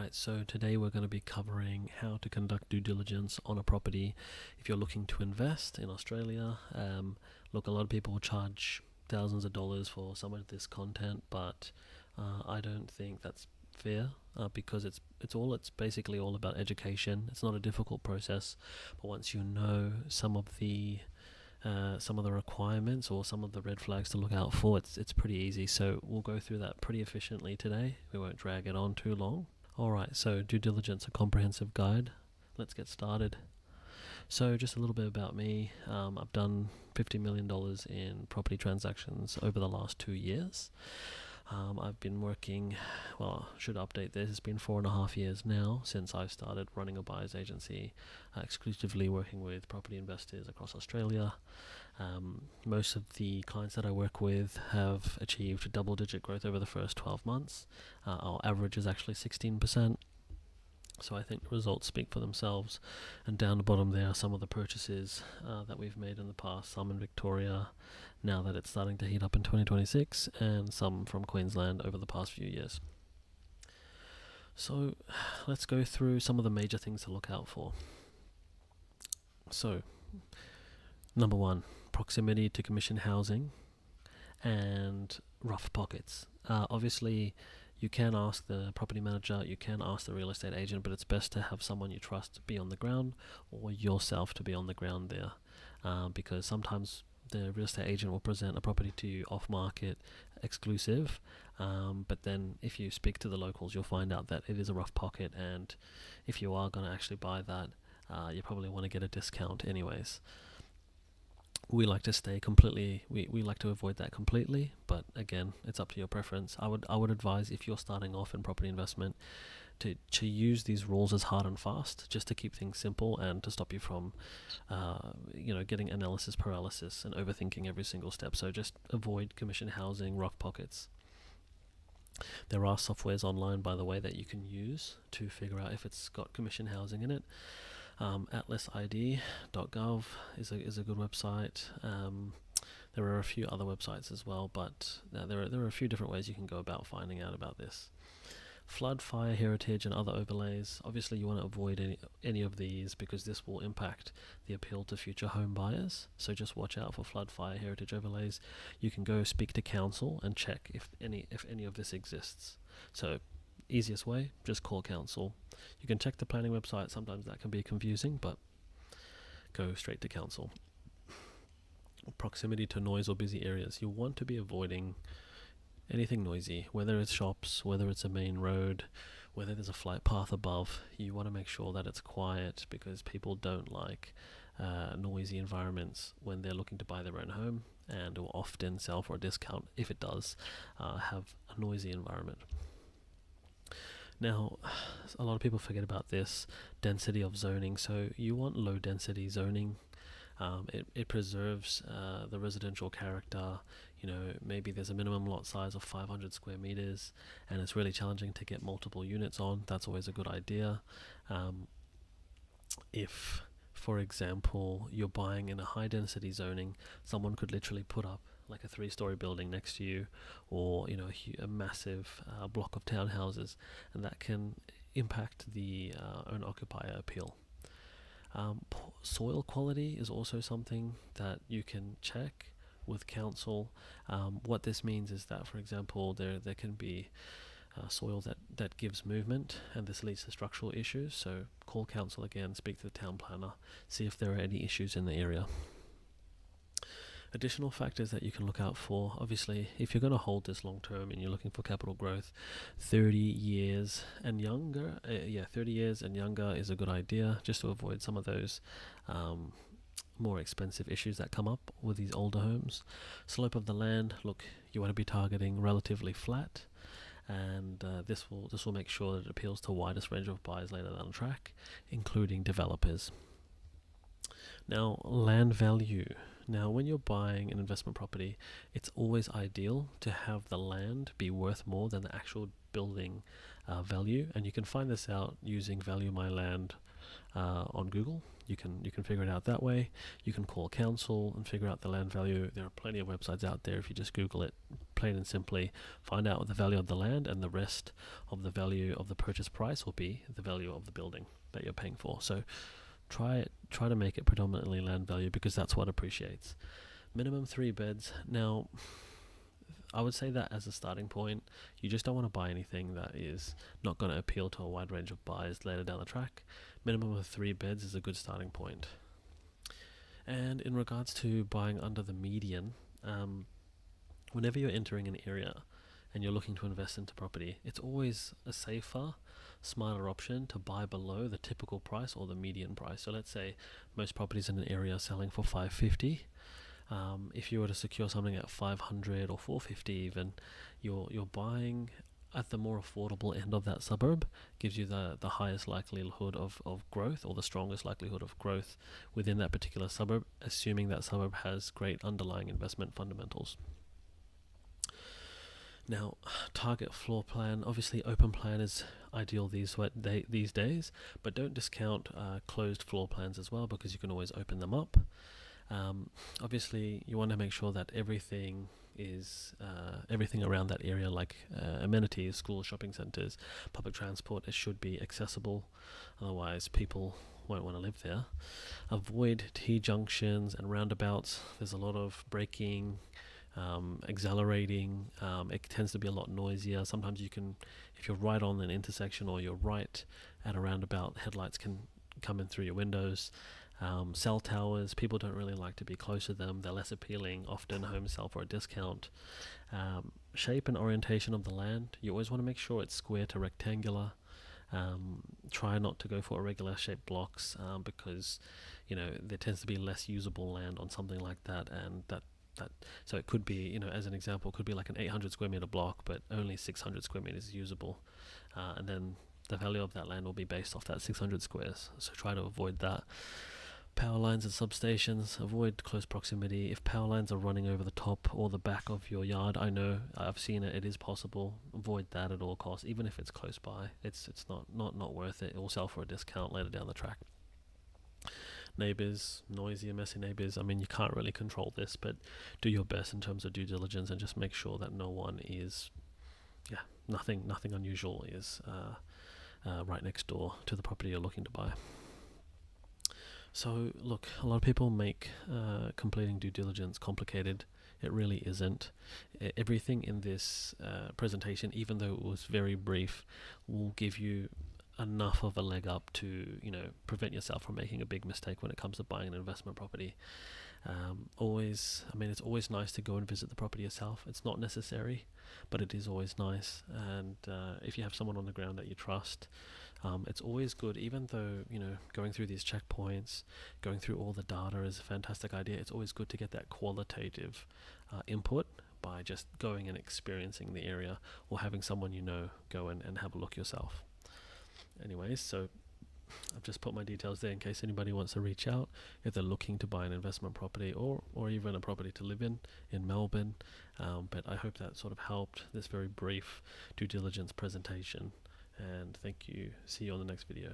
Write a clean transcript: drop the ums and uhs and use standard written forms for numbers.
Alright, so today we're going to be covering how to conduct due diligence on a property if you're looking to invest in Australia. Look, a lot of people charge thousands of dollars for some of this content, but I don't think that's fair because it's basically all about education. It's not a difficult process, but once you know some of the requirements or some of the red flags to look out for, it's pretty easy. So we'll go through that pretty efficiently today. We won't drag it on too long. Alright, so due diligence, a comprehensive guide. Let's get started. So just a little bit about me. I've done $50 million in property transactions over the last 2 years. I've been working, well, I should update this, it's been 4.5 years now since I started running a buyer's agency, exclusively working with property investors across Australia. Most of the clients that I work with have achieved double-digit growth over the first 12 months. Our average is actually 16%. So I think the results speak for themselves. And down the bottom there are some of the purchases that we've made in the past, some in Victoria, now that it's starting to heat up in 2026, and some from Queensland over the past few years. So let's go through some of the major things to look out for. So, number one, proximity to commission housing and rough pockets. Obviously, you can ask the property manager, you can ask the real estate agent, but it's best to have someone you trust to be on the ground or yourself to be on the ground there, because sometimes the real estate agent will present a property to you off market, exclusive, but then if you speak to the locals, you'll find out that it is a rough pocket, and if you are going to actually buy that, you probably want to get a discount anyways. We like to stay completely, we like to avoid that completely, but again, it's up to your preference. I would advise, if you're starting off in property investment, to use these rules as hard and fast, just to keep things simple and to stop you from getting analysis paralysis and overthinking every single step. So just avoid commission housing, rough pockets. There are softwares online, by the way, that you can use to figure out if it's got commission housing in it. atlasid.gov is a good website. There are a few other websites as well, but there are a few different ways you can go about finding out about this. Flood, fire, heritage, and other overlays. Obviously, you want to avoid any of these because this will impact the appeal to future home buyers. So just watch out for flood, fire, heritage overlays. You can go speak to council and check if any of this exists. So easiest way, just call council. You can check the planning website, sometimes that can be confusing, but go straight to council. Proximity to noise or busy areas. You want to be avoiding anything noisy, whether it's shops, whether it's a main road, whether there's a flight path above. You want to make sure that it's quiet because people don't like noisy environments when they're looking to buy their own home, and will often sell for a discount if it does have a noisy environment. Now, a lot of people forget about this density of zoning. So you want low density zoning. It preserves the residential character. Maybe there's a minimum lot size of 500 square meters, and it's really challenging to get multiple units on. That's always a good idea. If, for example, you're buying in a high density zoning, someone could literally put up like a 3-story building next to you, or a massive block of townhouses, and that can impact the owner-occupier appeal. Soil quality is also something that you can check with council. What this means is that, for example, there can be soil that gives movement, and this leads to structural issues. So call council again, speak to the town planner, see if there are any issues in the area. Additional factors that you can look out for, obviously, if you're going to hold this long term and you're looking for capital growth, 30 years and younger, 30 years and younger is a good idea, just to avoid some of those more expensive issues that come up with these older homes. Slope of the land, look, you want to be targeting relatively flat, and this will make sure that it appeals to the widest range of buyers later down the track, including developers. Now, land value. Now, when you're buying an investment property, it's always ideal to have the land be worth more than the actual building value, and you can find this out using Value My Land on Google. You can figure it out that way. You can call council and figure out the land value. There are plenty of websites out there. If you just Google it, plain and simply, find out the value of the land, and the rest of the value of the purchase price will be the value of the building that you're paying for. So try to make it predominantly land value, because that's what appreciates. Minimum 3 beds. Now, I would say that as a starting point, you just don't want to buy anything that is not going to appeal to a wide range of buyers later down the track. Minimum of 3 beds is a good starting point. And in regards to buying under the median, whenever you're entering an area and you're looking to invest into property, it's always a safer, smarter option to buy below the typical price or the median price. So let's say most properties in an area are selling for $550. If you were to secure something at $500 or $450 even, you're buying at the more affordable end of that suburb. Gives you the highest likelihood of growth, or the strongest likelihood of growth within that particular suburb, assuming that suburb has great underlying investment fundamentals. Now, target floor plan. Obviously, open plan is ideal these days, but don't discount closed floor plans as well, because you can always open them up. Obviously, you want to make sure that everything around that area, like amenities, schools, shopping centres, public transport, it should be accessible. Otherwise, people won't want to live there. Avoid T-junctions and roundabouts. There's a lot of braking, accelerating. It tends to be a lot noisier. Sometimes if you're right on an intersection or you're right at a roundabout, headlights can come in through your windows. Cell towers, people don't really like to be close to them. They're less appealing. Often homes sell for a discount. Shape and orientation of the land. You always want to make sure it's square to rectangular. Try not to go for irregular shaped blocks, because there tends to be less usable land on something like that, and so it could be, as an example, it could be like an 800 square meter block, but only 600 square meters is usable, and then the value of that land will be based off that 600 squares. So try to avoid that. Power lines and substations, avoid close proximity. If power lines are running over the top or the back of your yard, I know, I've seen it, it is possible. Avoid that at all costs, even if it's close by. It's not worth it. It will sell for a discount later down the track. Neighbours, noisy and messy neighbours. I mean, you can't really control this, but do your best in terms of due diligence and just make sure that nothing unusual is right next door to the property you're looking to buy. So look, a lot of people make completing due diligence complicated. It really isn't. Everything in this presentation, even though it was very brief, will give you enough of a leg up to prevent yourself from making a big mistake when it comes to buying an investment property. It's always nice to go and visit the property yourself. It's not necessary, but it is always nice. And if you have someone on the ground that you trust, it's always good. Even though going through these checkpoints, going through all the data is a fantastic idea, it's always good to get that qualitative input by just going and experiencing the area, or having someone go and have a look yourself. Anyways, so I've just put my details there in case anybody wants to reach out if they're looking to buy an investment property or even a property to live in Melbourne. But I hope that sort of helped, this very brief due diligence presentation. And thank you. See you on the next video.